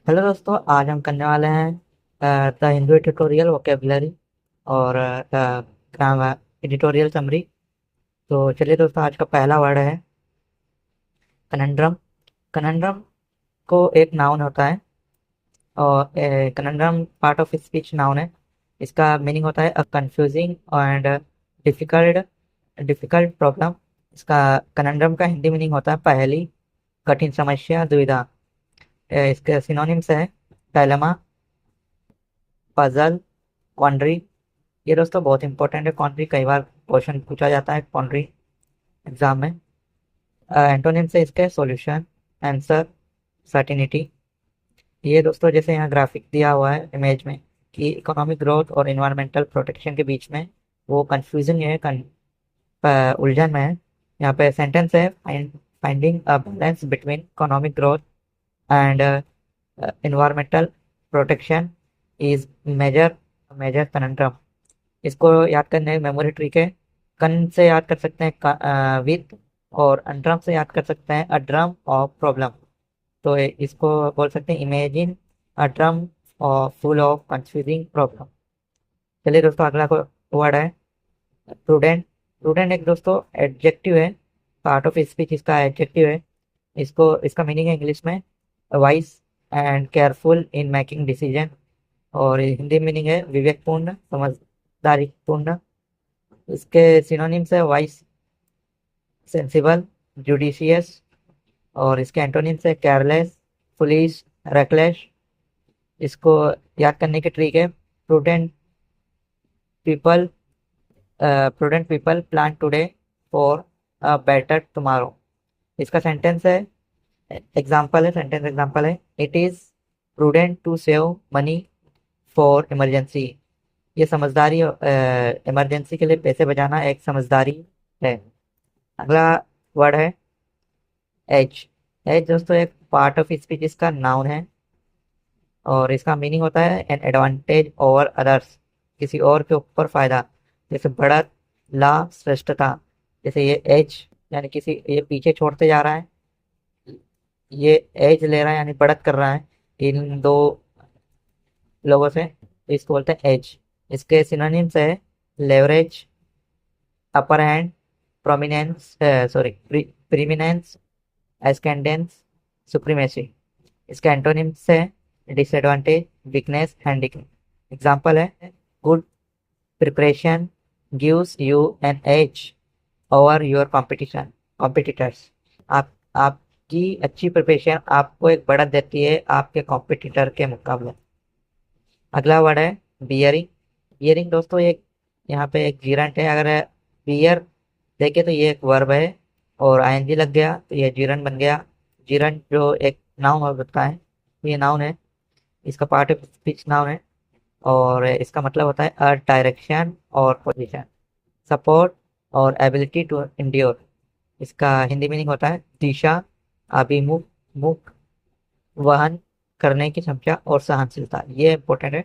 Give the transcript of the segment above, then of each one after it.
Hello दोस्तों, आज हम करने वाले हैं द हिंदू ट्यूटोरियल वोकेबलरी और ग्रामर एडिटोरियल समरी। तो चलिए दोस्तों, आज का पहला वर्ड है कनंड्रम। कनंड्रम को एक नाउन होता है और conundrum part of speech noun है। इसका मीनिंग होता है a confusing and difficult difficult problem. इसका कनंड्रम का हिंदी मीनिंग होता है पहेली, कठिन समस्या, दुविधा। इसके सिनोनिम्स है डायलेमा, पजल, क्वांड्री। ये दोस्तों बहुत इंपॉर्टेंट है क्वांट्री, कई बार क्वेश्चन पूछा जाता है क्वांट्री एग्जाम में। एंटोनिम से इसके सॉल्यूशन, आंसर, सर्टिनिटी। ये दोस्तों जैसे यहाँ ग्राफिक दिया हुआ है इमेज में कि इकोनॉमिक ग्रोथ और इन्वायरमेंटल प्रोटेक्शन के बीच में वो कंफ्यूजन है, उलझन में है। यहाँ पे सेंटेंस है finding a balance between economic growth and environmental protection is major major conundrum. इसको याद करने मेमोरी ट्रिक है। कन से याद कर सकते हैं विथ, और ड्रम से याद कर सकते हैं अ ड्रम ऑफ प्रॉब्लम। तो इसको बोल सकते हैं imagine a drum full of confusing problem. चलिए दोस्तों, अगला वर्ड है प्रूडेंट। प्रूडेंट एक दोस्तों एडजेक्टिव है, पार्ट ऑफ स्पीच इसका एडजेक्टिव है। इसका मीनिंग है इंग्लिश में wise and careful in making decision, और हिंदी मीनिंग है विवेकपूर्ण, समझदारीपूर्ण। इसके सिनोनिम्स है वाइस, सेंसिबल, जुडिशियस। और इसके एंटोनिम्स है केयरलेस, फुलिश, रेकलेस। इसको याद करने की ट्रिक है prudent people prudent people plan today for a better tomorrow. इसका सेंटेंस है एग्जाम्पल है सेंटेंस एग्जाम्पल है it is prudent to save money for emergency. ये समझदारी, इमरजेंसी के लिए पैसे बचाना एक समझदारी है। अगला वर्ड है एज। एज दोस्तों एक पार्ट ऑफ स्पीच इसका नाउन है, और इसका मीनिंग होता है एन एडवांटेज ओवर अदर्स, किसी और के ऊपर फायदा। जैसे बढ़त, लाभ, श्रेष्ठता। जैसे ये एज यानी किसी, ये पीछे छोड़ते जा रहा है, ये एज ले रहा है यानी बढ़त कर रहा है इन दो लोगों से, तो इसको बोलते हैं एज। इसके सिनोनिम्स है leverage, upper hand, prominence, sorry preeminence, ascendance, supremacy. इसका एंटोनिम्स है डिसएडवांटेज, वीकनेस, हैंडीकैप। एग्जाम्पल है good preparation gives you an edge over your competition competitors. आपकी अच्छी प्रिपरेशन आपको एक बढ़त देती है आपके कॉम्पिटिटर के मुकाबले। अगला वर्ड है बियरिंग। बियरिंग दोस्तों एक, यहाँ पे एक जीरंट है। अगर बियर देखे तो ये एक वर्ब है और आईएनजी लग गया तो ये जीरंट बन गया। जीरंट जो एक नाउन होता है, ये नाउन है, इसका पार्ट ऑफ स्पीच नाउन है, और इसका मतलब होता है अ डायरेक्शन और पोजीशन, सपोर्ट और एबिलिटी टू इंड्योर। इसका हिंदी मीनिंग होता है दिशा, अभिमुख, मुख, वहन करने की क्षमता और सहनशीलता। ये इंपॉर्टेंट है,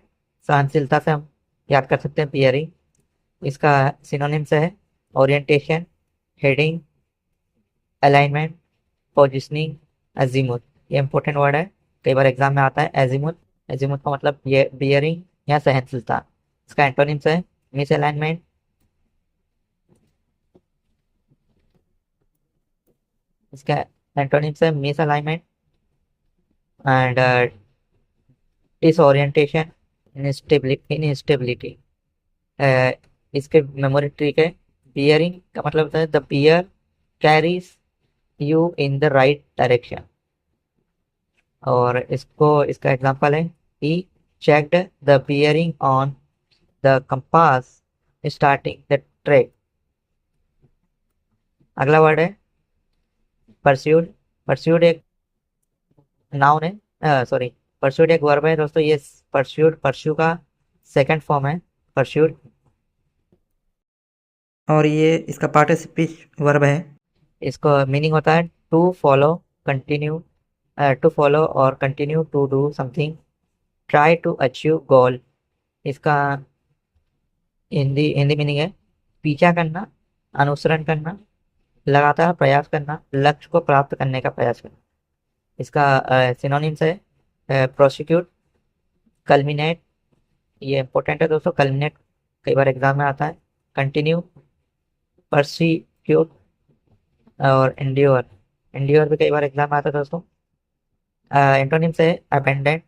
सहनशीलता से हम याद कर सकते हैं बियरिंग। इसका सिनोनिम्स है orientation, heading, alignment, positioning, azimuth. ये इंपॉर्टेंट वर्ड है, कई बार एग्जाम में आता है एजीमुथ। एजीमुथ का मतलब ये बियरिंग या सहनशीलता। इसका एंटोनिम्स है मिस अलाइनमेंट, इसका एंटोनिम्स है misalignment and disorientation, instability. इसके मेमोरी ट्रिक है बियरिंग का मतलब होता है the bear carries you in the right direction. और इसका एग्जांपल है he checked the bearing on the compass starting the trek. अगला वर्ड है परस्यूड। परस्यूड एक नाउन है, सॉरी, परस्यूड एक वर्ब है दोस्तों। ये परस्यू का सेकंड फॉर्म है परस्यूड, और ये इसका पार्ट स्पीच वर्ब है। इसका मीनिंग होता है to follow, continue, to follow और continue to do something, try to achieve goal. इसका हिंदी हिंदी मीनिंग है पीछा करना, अनुसरण करना, लगातार प्रयास करना, लक्ष्य को प्राप्त करने का प्रयास करना। इसका सिनोनिम्स है प्रोसिक्यूट, कल्मिनेट, ये इंपॉर्टेंट है दोस्तों, कल्मिनेट कई बार एग्जाम में आता है। कंटिन्यू, परसिक्यूट और एंड्योर, एंड्योर भी कई बार एग्जाम में आता है दोस्तों। एंटोनिम से अपेंडेंट,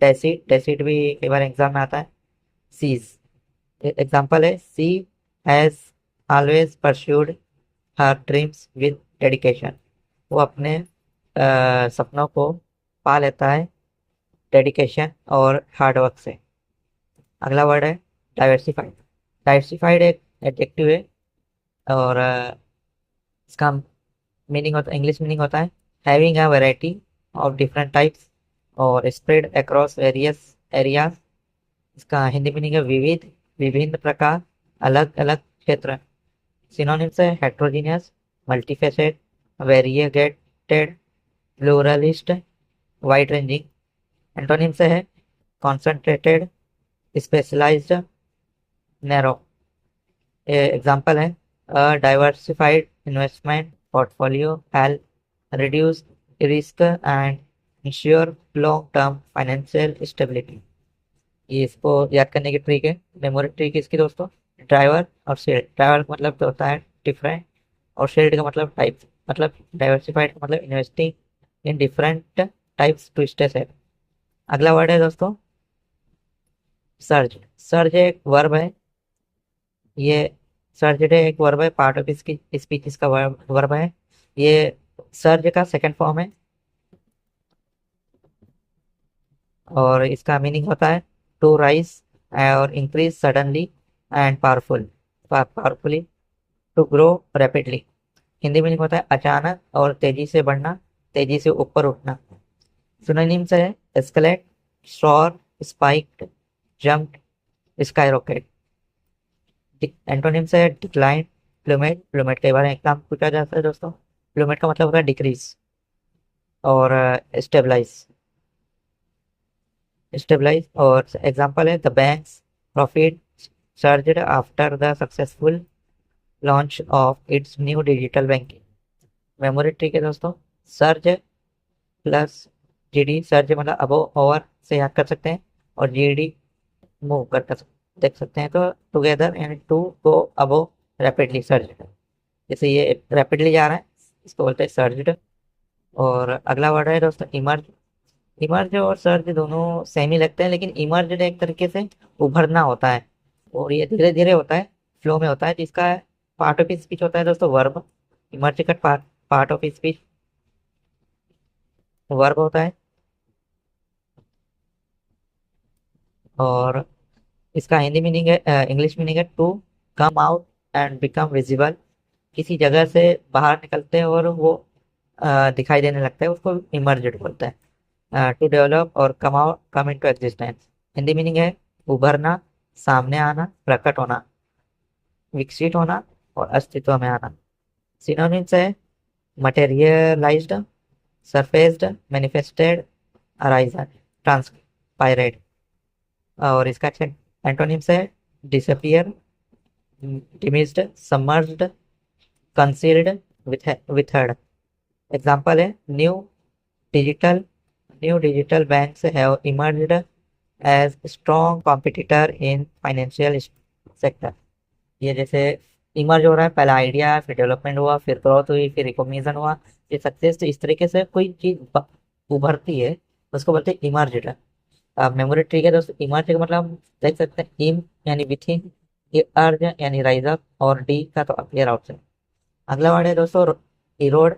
डेसिड, डेसिड भी कई बार एग्जाम में आता है। सीज, एग्जाम्पल है, she has always pursued her dreams with dedication, वो अपने सपनों को पा लेता है डेडिकेशन और हार्डवर्क से। अगला वर्ड है डाइवर्सिफाइड, डाइवर्सिफाइड एक एडजेक्टिव है और इसका मीनिंग होता, इंग्लिश मीनिंग होता है having a variety of different types और स्प्रेड अक्रॉस वेरियस एरियाज। इसका हिंदी मीनिंग है विविध, विभिन्न प्रकार, अलग अलग क्षेत्र। सिनोनिम्स है heterogeneous, multifaceted, variegated, pluralist, wide ranging. Antonym से है कॉन्सेंट्रेटेड, स्पेशलाइज्ड, नैरो। एग्जाम्पल है diversified investment portfolio help reduce risk and ensure long term financial stability. ये इसको याद करने की ट्रिक है, मेमोरी ट्रिक इसकी दोस्तों। ड्राइवर और शेड, ड्राइवर का मतलब तो होता है डिफरेंट और शेड का मतलब टाइप, मतलब डाइवर्सिफाइड का मतलब investing in different types to stay safe. अगला वर्ड है दोस्तों सर्ज, सर्ज एक वर्ब है, ये सर्ज एक वर्ब है, पार्ट ऑफ इसकी स्पीच इसका वर्ब है। ये सर्ज का सेकंड फॉर्म है और इसका मीनिंग होता है टू राइज और increase suddenly and powerfully, to grow rapidly. Hindi meaning होता है अचानक और तेजी से बढ़ना, तेजी से ऊपर उठना। सिनोनिम्स है escalate, soar, spiked, jumped, skyrocket. Antonyms है डिक्लाइन, प्लूमेट, प्लूमेट कई बार एग्जाम पूछा जाता है दोस्तों। प्लूमेट का मतलब होता है डिक्रीज और स्टेबलाइज, स्टेबलाइज। और एग्जांपल है the banks profit surged after the successful launch of its new digital banking. Memory trick है दोस्तों, सर्ज प्लस जीडी, सर्ज मतलब अबो ओवर से याद कर सकते हैं और जीडी मूव कर देख सकते हैं, तो together and to go above rapidly surge, जैसे ये रैपिडली जा रहा है इसको बोलते हैं सर्ज्ड। और अगला वर्ड है दोस्तों इमर्ज, इमर्ज और सर्ज दोनों सेम ही लगते हैं, लेकिन इमर्ज एक तरीके से उभरना होता है और ये धीरे धीरे होता है, फ्लो में होता है, जिसका पार्ट ऑफ स्पीच होता है दोस्तों वर्ब। इमर्ज का पार्ट ऑफ स्पीच वर्ब होता है और इसका हिंदी मीनिंग है, इंग्लिश मीनिंग है to come out and become visible, किसी जगह से बाहर निकलते हैं और वो दिखाई देने लगता है, उसको इमर्जेड बोलते हैं। टू डेवलप और come out, come into existence. Hindi meaning है उभरना, सामने आना, प्रकट होना, विकसित होना और अस्तित्व में आना। सिनोनिम्स है materialized, surfaced, manifested, arisen, transpired. और इसका एंटोनिम्स है disappear, demised, submerged, concealed, withered. Example है digital new digital banks have emerged as strong competitor in financial sector. ये जैसे इमर्ज हो रहा है, पहला आइडिया, फिर डेवलपमेंट हुआ, फिर ग्रोथ हुई, फिर रिकॉग्निशन हुआ, ये सक्सेस। तो इस तरीके से कोई चीज उभरती है उसको बोलते हैं इमर्ज्ड। अब मेमोरी ट्रिक है दोस्तों, इमर्ज का मतलब हम देख सकते हैं इम यानी विथ इन, ये अर्ज यानी राइज अप और डी का तो अपीयर आउट से। अगला वर्ड है दोस्तों इरोड,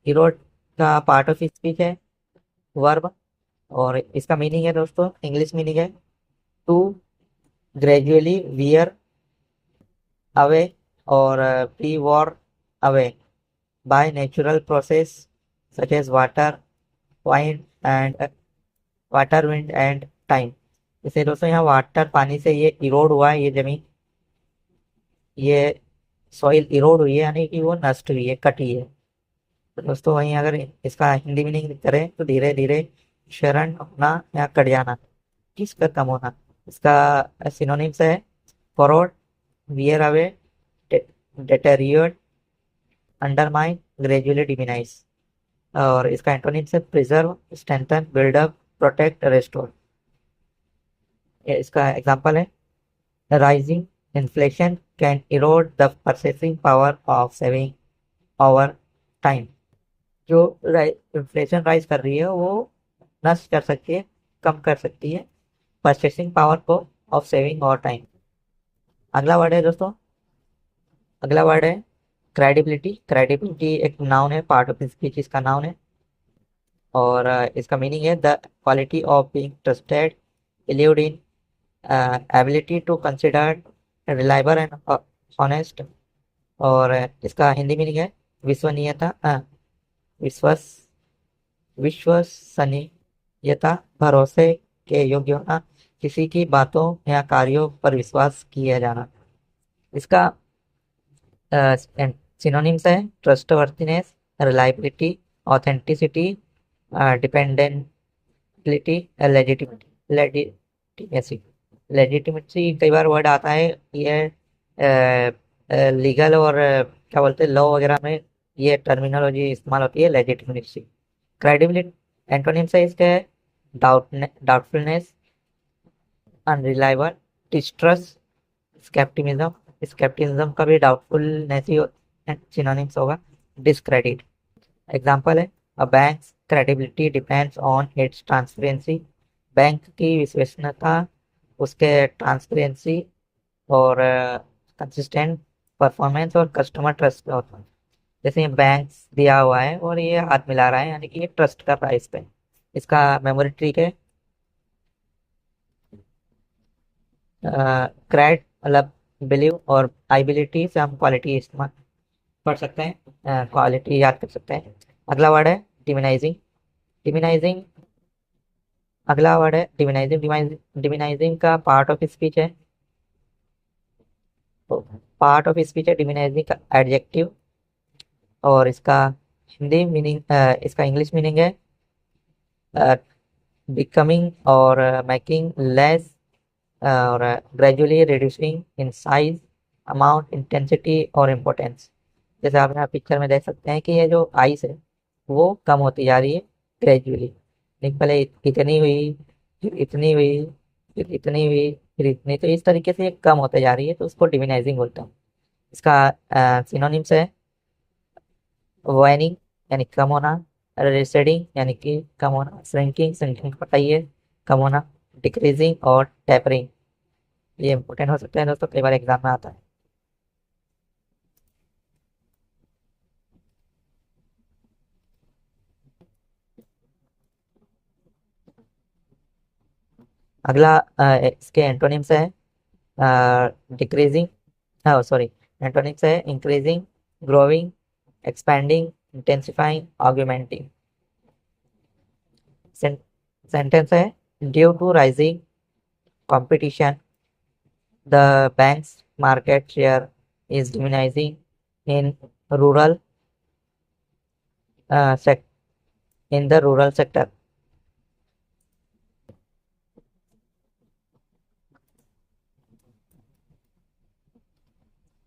इरोड का पार्ट ऑफ स्पीच है वर्ब और इसका मीनिंग है दोस्तों, इंग्लिश मीनिंग है टू ग्रेजुअली वियर अवे और be worn away by natural process such as water, wind and water, wind and time. जैसे दोस्तों यहाँ वाटर पानी से ये इरोड हुआ है, ये जमीन, ये सॉइल इरोड हुई है यानी कि वो नष्ट हुई है, कटी है। तो दोस्तों वहीं अगर इसका हिंदी मीनिंग करें तो धीरे धीरे शरण होना या कट जाना, किस कर कम होना। इसका सिनोनिम्स है forward, wear away, deteriorate, undermine, gradually diminish. और इसका एंटोनिम्स है preserve, strengthen, build up, protect, restore. इसका एग्जांपल है, rising inflation can erode the purchasing power of saving over time. जो इन्फ्लेशन राइज कर रही है वो नष्ट कर सकती है, कम कर सकती है परचेसिंग पावर को ऑफ सेविंग और टाइम। अगला वर्ड है दोस्तों, अगला वर्ड है क्रेडिबिलिटी। क्रेडिबिलिटी एक नाउन है, पार्ट ऑफ स्पीच इसका नाउन है, और इसका मीनिंग है the quality of being trusted, believed in, ability to consider, reliable and honest. और इसका हिंदी मीनिंग है विश्वसनीयता, विश्वास, विश्वसनीयता, भरोसे के योग्य होना, किसी की बातों या कार्यों पर विश्वास किया जाना। इसका सिनोनिम्स है trustworthiness, reliability, authenticity, dependability, legitimacy. Legitimacy कई बार वर्ड आता है, ये लीगल और क्या बोलते हैं लॉ वगैरह में ये टर्मिनोलॉजी इस्तेमाल होती है, लेजिटिमेसी। क्रेडिबिलिटी एंटोनिम्स है इसके doubtfulness, unreliable, distrust, scepticism. Scepticism का भी डाउटफुलनेस ही सिनोनिम्स होगा, डिसक्रेडिट। एग्जांपल है, a bank's credibility depends on its transparency. Bank की विश्वसनीयता उसके ट्रांसपेरेंसी और कंसिस्टेंट परफॉर्मेंस और कस्टमर ट्रस्ट का होता है। जैसे ये बैंक्स दिया हुआ है और ये हाथ मिला रहा है, यानी कि ये ट्रस्ट कर रहा है इस पे। इसका मेमोरी ट्रिक है, क्रेड मतलब बिलीव, और आईबिलिटी से हम क्वालिटी इस्तेमाल पढ़ सकते हैं, क्वालिटी याद कर सकते हैं। अगला वर्ड है डिविनाइजिंग। डिविनाइजिंग अगला वर्ड है डिविनाइजिंग। डिविनाइजिंग का पार्ट ऑफ स्पीच है, पार्ट ऑफ स्पीच है डिविनाइजिंग का एडजेक्टिव, और इसका हिंदी मीनिंग, इसका इंग्लिश मीनिंग है बिकमिंग और मेकिंग लेस और gradually reducing in size, amount, intensity और इम्पोर्टेंस। जैसे आप यहाँ पिक्चर में देख सकते हैं कि ये जो आइस है वो कम होती जा रही है ग्रेजुअली। लेकिन पहले इतनी हुई, फिर इतनी हुई, फिर इतनी हुई, फिर इतनी, तो इस तरीके से ये कम होते जा रही है, तो उसको डिविनाइजिंग बोलते हैं। इसका सिनोनिम्स है वाइनिंग यानी कम होना, रेसेडिंग यानी कि कम होना, श्रिंकिंग, श्रिंकिंग पता ही है, कम होना, डिक्रीजिंग और टेपरिंग। ये इंपॉर्टेंट हो सकता है दोस्तों, कई बार एग्जाम में आता है। अगला इसके एंटोनिम्स है डिक्रीजिंग, सॉरी, एंटोनिम्स है increasing, growing, expanding, intensifying, augmenting. Sentence है, due to rising competition, the bank's market share is diminishing in rural sec in the rural sector।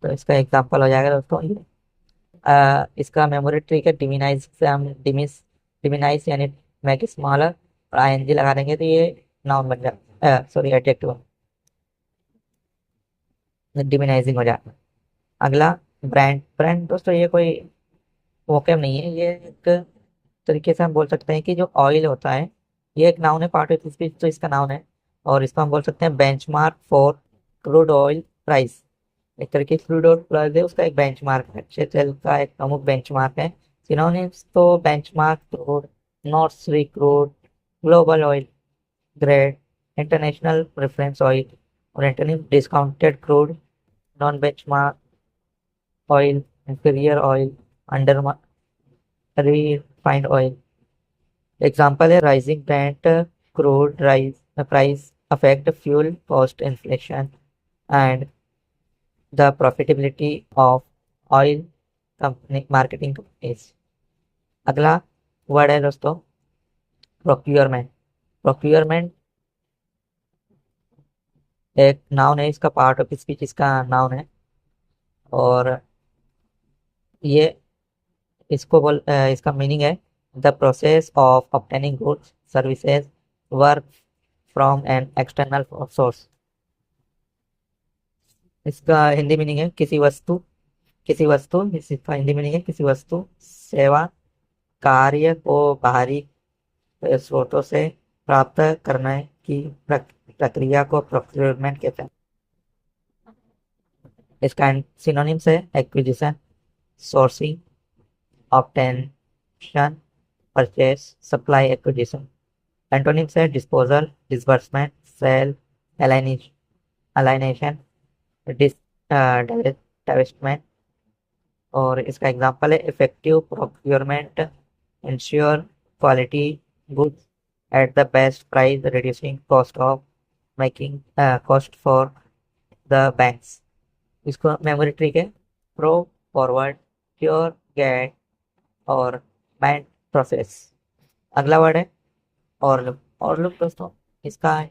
तो इसका एग्जांपल हो जाएगा दोस्तों ये। इसका मेमोरी ट्रिक है डिमिनाइज, से हम डिमिनाइज यानी मेक स्मॉलर और आईएनजी लगा देंगे तो ये नाउन बन जाए, सॉरी एडजेक्टिव, डिमिनाइजिंग हो जाए। अगला ब्रांड। ब्रांड दोस्तों ये कोई वोकेब नहीं है, ये एक तरीके से हम बोल सकते हैं कि जो ऑयल होता है ये एक नाउन है, पार्ट ऑफ स्पीच तो इसका नाउन है, और इसको हम बोल सकते हैं benchmark for crude oil price. एक तरीके से क्रूड ऑयल प्राइस है उसका एक बेंचमार्क है, अच्छे तेल का एक प्रमुख बेंचमार्क है। सिनोनिम्स तो benchmark crude, North Sea crude, global oil grade, international reference oil, और international discounted crude, non benchmark oil, inferior oil, under refined oil. Example है rising Brent crude rise price affect fuel cost inflation and the profitability of oil company marketing companies. अगला word है दोस्तों procurement. Procurement एक noun है, इसका part of speech इसका noun है, और ये इसका मीनिंग है the process of obtaining goods services work from an external source. इसका हिंदी मीनिंग है किसी वस्तु इसका हिंदी मीनिंग है किसी वस्तु, सेवा, कार्य को बाहरी स्रोतों से प्राप्त करने की प्रक्रिया को प्रोक्योरमेंट कहते हैं। इसका सिनोनिम्स है acquisition, sourcing, obtainment, purchase, supply, acquisition. Antonyms है disposal, disbursement, sale, alienation, dis divestment. और इसका एग्जांपल है effective procurement, ensure quality goods at the best price, reducing cost of making cost for the banks. इसको memory trick है pro, forward, cure, get और band process. अगला word है और लुक दोस्तों। इसका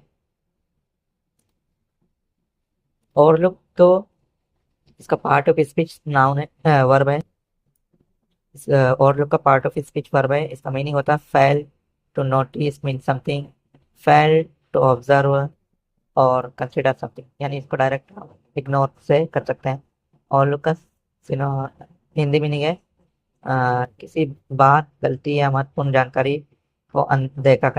और लुक तो इसका पार्ट ऑफ स्पीच नाउन है, वर्ब है। और लुक का पार्ट ऑफ स्पीच वर्ब है। इसका मीनिंग होता है fail to notice mean something, fail to observe और कंसिडर समथिंग, यानी इसको डायरेक्ट इग्नोर से कर सकते हैं। और लुक का हिंदी मीनिंग है किसी बात, गलती या महत्वपूर्ण जानकारी को अनदेखा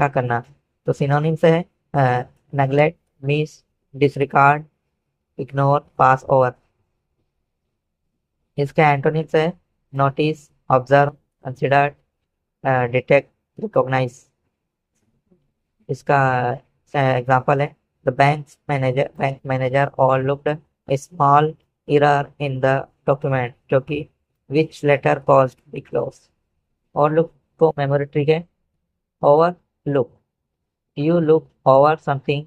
करना। तो सिनोनिम्स है neglect, miss, disregard, ignore, pass over. इसका एंटोनिम्स है notice, observe, consider, detect, recognise. इसका एग्जांपल है bank manager overlooked a small error in the document जो कि which later caused big loss। overlook को मेमोरी ट्रिक है overlook, you look over something,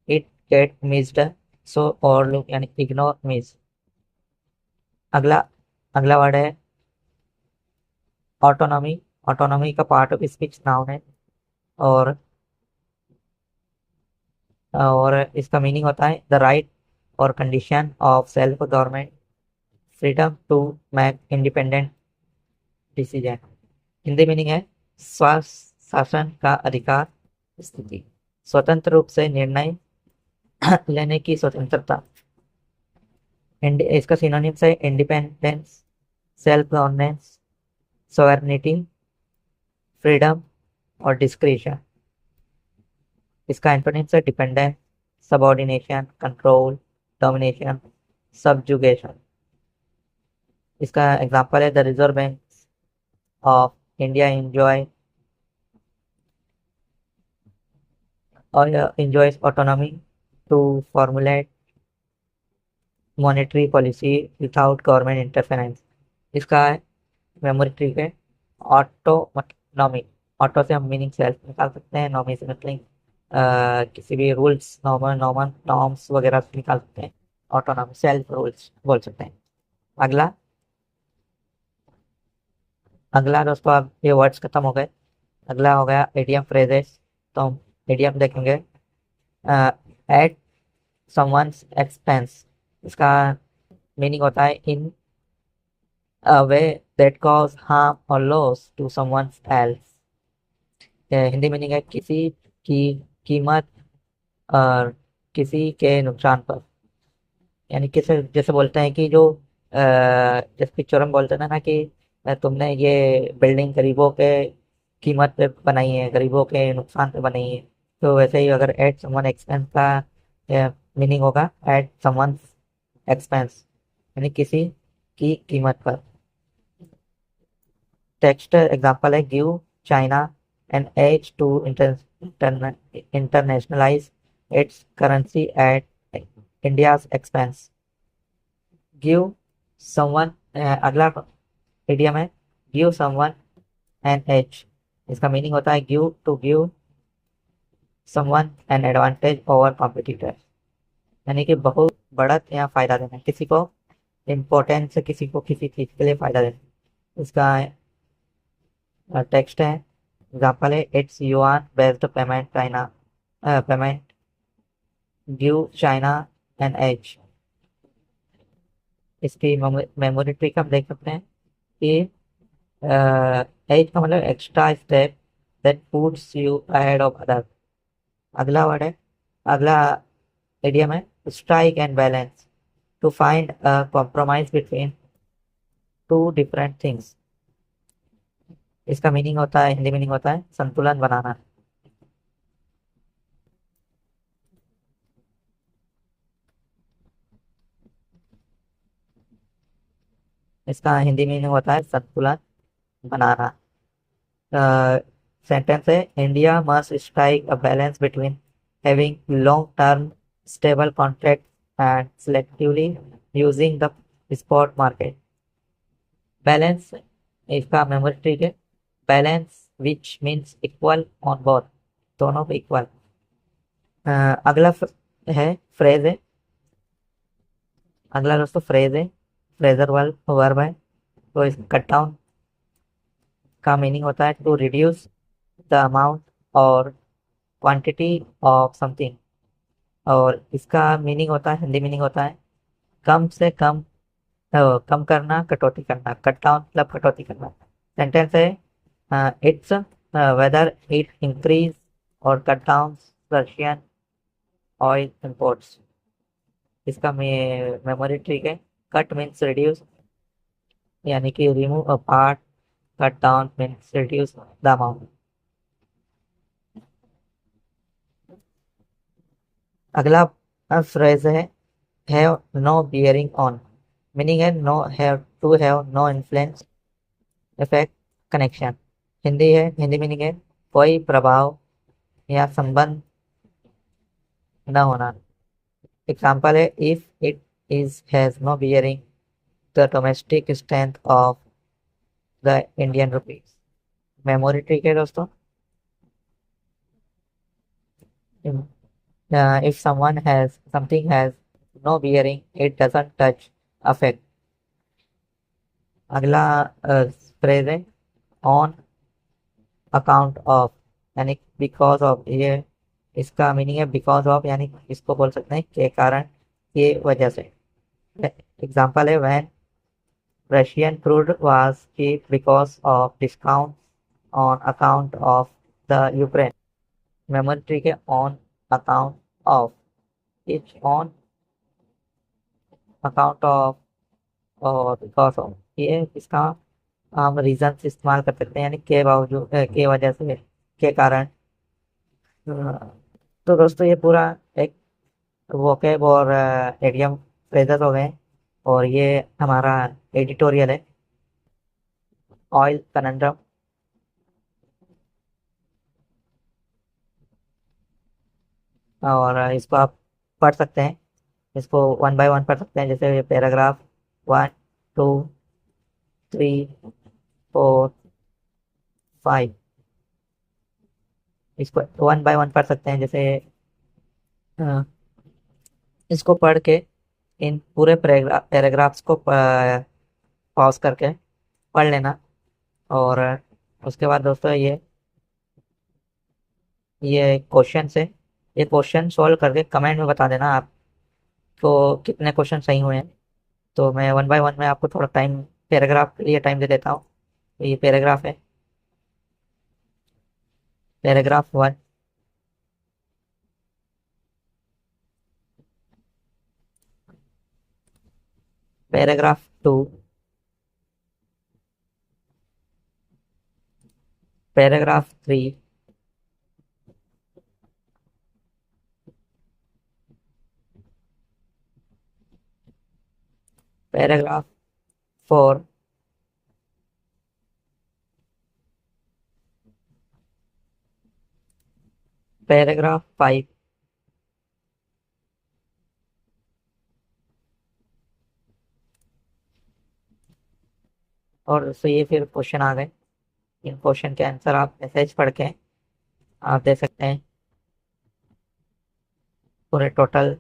it get missed, so overlook यानी ignore, miss। अगला अगला word है autonomy. Autonomy का part of speech noun है और इसका मीनिंग होता है द राइट और condition of self government, freedom to make independent decision. Hindi meaning है शासन का अधिकार, स्थिति, स्वतंत्र रूप से निर्णय लेने की स्वतंत्रता। इसका सिनोनिम्स है इंडिपेंडेंस, सेल्फ गवर्नेंस, सोवेरेनिटी, फ्रीडम और डिस्क्रिशन। इसका एंटोनिम्स है डिपेंडेंस, सबऑर्डिनेशन, कंट्रोल, डोमिनेशन, सबजुगेशन। इसका एग्जांपल है the reserve bank of India enjoys autonomy to formulate monetary policy without government interference। इसका मेमोरी ट्रिक है ऑटोनॉमी। ऑटो से हम मीनिंग सेल्फ निकाल सकते हैं, नॉमी से मतलब किसी भी रूल्स, नॉर्म्स वगैरह से निकाल सकते हैं। ऑटोनॉमी सेल्फ रूल्स बोल सकते हैं। अगला अगला दोस्तों, अब ये वर्ड्स खत्म हो गए। अगला हो गया एडियम फ्रेजेस। तो हम एडियम देखेंगे। At someone's expense. इसका मीनिंग होता है in a way that cause harm और loss to someone else. Hindi meaning है किसी की कीमत और किसी के नुकसान पर। यानी किसे जैसे बोलते हैं कि जो जैसे पिक्चर में बोलते हैं ना कि तुमने ये बिल्डिंग गरीबों के कीमत पे बनाई है, गरीबों के नुकसान पे बनाई है। तो वैसे ही अगर एट समवन एक्सपेंस का मीनिंग होगा एट समवन एक्सपेंस, यानी किसी की कीमत पर। टेक्स्ट एग्जांपल है give China an edge to internationalise its currency at India's expense. Give someone अगला इडियम है गिव समवन एन एज। इसका मीनिंग होता है give someone an advantage over competitor, यानी कि बहुत बढ़त या फायदा देना, किसी को इम्पोर्टेंस से किसी को किसी चीज के लिए फायदा देना। इसका टेक्स्ट है एग्जांपल है its yuan based payment China payment give China an edge. इसकी मेमोरी ट्रिक हम देख सकते हैं कि एज का मतलब extra step, that puts you ahead of others. अगला वर्ड है, अगला इडियम है strike and balance, to find a compromise between two different things. इसका मीनिंग होता है, हिंदी मीनिंग होता है संतुलन बनाना। इसका हिंदी मीनिंग होता है संतुलन बनाना। सेंटेंस है India must strike a balance between having long term stable contract and selectively using the spot market. Balance, इसका मेमोरी ट्रिक है balance which means equal on both, दोनों पे इक्वल। अगला है फ्रेज है, अगला दोस्तों फ्रेज है, फ्रेजर वर्ब है। तो इस कट डाउन का मीनिंग होता है टू रिड्यूस द अमाउंट और क्वांटिटी ऑफ समथिंग, और इसका मीनिंग होता है, हिंदी मीनिंग होता है कम से कम, कम करना, कटौती करना। कट डाउन मतलब कटौती करना। सेंटेंस है it's whether it increase or cut down Russian oil imports. इसका मेमोरी ट्रिक है कट मीन्स रिड्यूस, यानी कि remove a part, cut down means reduce the amount. अगला फ्रेज है have no bearing on, meaning है no have to have no influence effect connection. Hindi है, Hindi meaning है कोई प्रभाव या संबंध न होना। एग्जाम्पल है if it is has no bearing the domestic strength of the Indian rupees. Memory trick है दोस्तों, if someone has something has no bearing it doesn't touch affect। अगला फ्रेज है ऑन अकाउंट ऑफ, यानी because of. ये इसका meaning है because of, यानी इसको बोल सकते हैं के कारण, के वजह से। एग्जाम्पल है when Russian crude was cheap because of discount on account of the Ukraine. Memory trick है on account of, it's on account of or because of, ये इसका हम रीजन इस्तेमाल कर सकते हैं, यानी के बावजूद, के वजह से, के कारण। अ, तो दोस्तों ये पूरा एक वोकेब और एडियम फ्रेजेस हो गए, और ये हमारा एडिटोरियल है ऑयल कनंड्रम। और इसको आप पढ़ सकते हैं, इसको वन बाय वन पढ़ सकते हैं, जैसे पैराग्राफ 1, 2, 3, 4, 5। इसको वन बाय वन पढ़ सकते हैं, जैसे अ, इसको पढ़ के इन पूरे पैराग्राफ्स को पॉज करके पढ़ लेना। और उसके बाद दोस्तों ये क्वेश्चन से, ये क्वेश्चन सॉल्व करके कमेंट में बता देना आपको कितने क्वेश्चन सही हुए हैं। तो मैं वन बाय वन में आपको थोड़ा टाइम, पैराग्राफ के लिए टाइम दे देता हूँ। तो ये पैराग्राफ है, paragraph 1, paragraph 2, paragraph 3, paragraph 4, paragraph 5। और दोस्तों ये फिर क्वेश्चन आ गए, इन क्वेश्चन के आंसर आप मैसेज पढ़ के आप दे सकते हैं। पूरे टोटल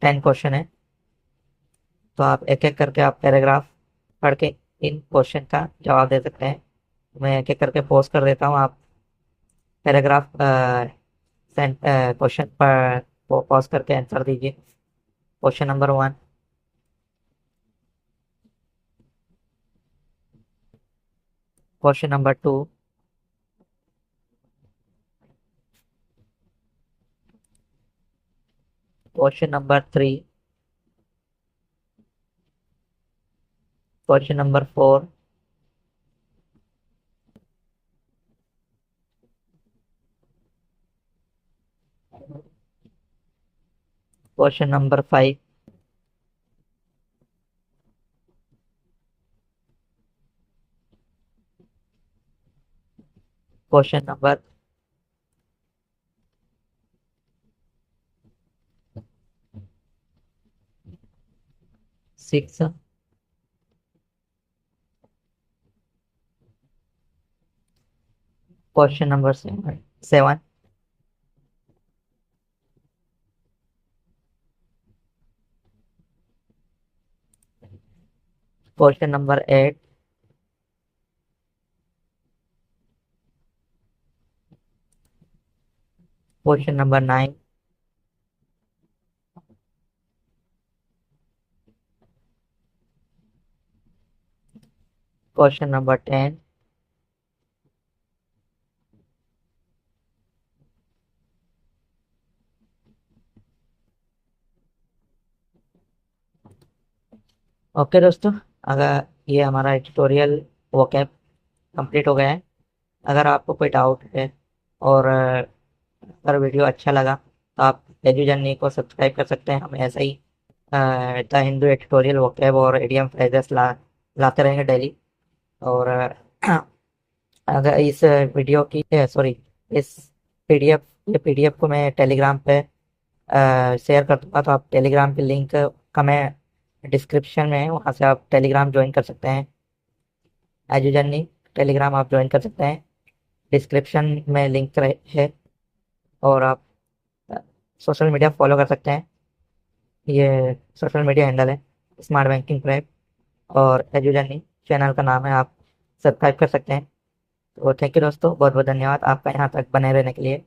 10 क्वेश्चन है, तो आप एक एक करके आप पैराग्राफ पढ़ के इन क्वेश्चन का जवाब दे सकते हैं। मैं एक एक करके पोस्ट कर देता हूँ, आप पैराग्राफ क्वेश्चन पर पॉज करके आंसर दीजिए। Question number 1, question number 2, question number 3, question number 4, question number 5, question number 6, question number 7, question number 8, question number 9, question number 10, okay दोस्तों, अगर ये हमारा ट्यूटोरियल वोकैब कंप्लीट हो गया है। अगर आपको कोई डाउट है और अगर वीडियो अच्छा लगा तो आप एजू जर्नी को सब्सक्राइब कर सकते हैं। हम ऐसा ही द हिंदू एडिटोरियल वोकैब और इडियम फ्रेजेस लाते रहेंगे डेली। और अगर इस वीडियो की सॉरी इस पीडीएफ ये पीडीएफ को मैं टेलीग्राम पे शेयर कर दूंगा, तो आप टेलीग्राम की लिंक का मैं डिस्क्रिप्शन में है, वहाँ से आप टेलीग्राम ज्वाइन कर सकते हैं। एजू जर्नी टेलीग्राम आप ज्वाइन कर सकते हैं, डिस्क्रिप्शन में लिंक है। और आप सोशल मीडिया फॉलो कर सकते हैं। ये सोशल मीडिया हैंडल है स्मार्ट बैंकिंग प्रैप, और एजू जर्नी चैनल का नाम है, आप सब्सक्राइब कर सकते हैं। तो थैंक यू दोस्तों, बहुत बहुत धन्यवाद आपका यहाँ तक बने रहने के लिए।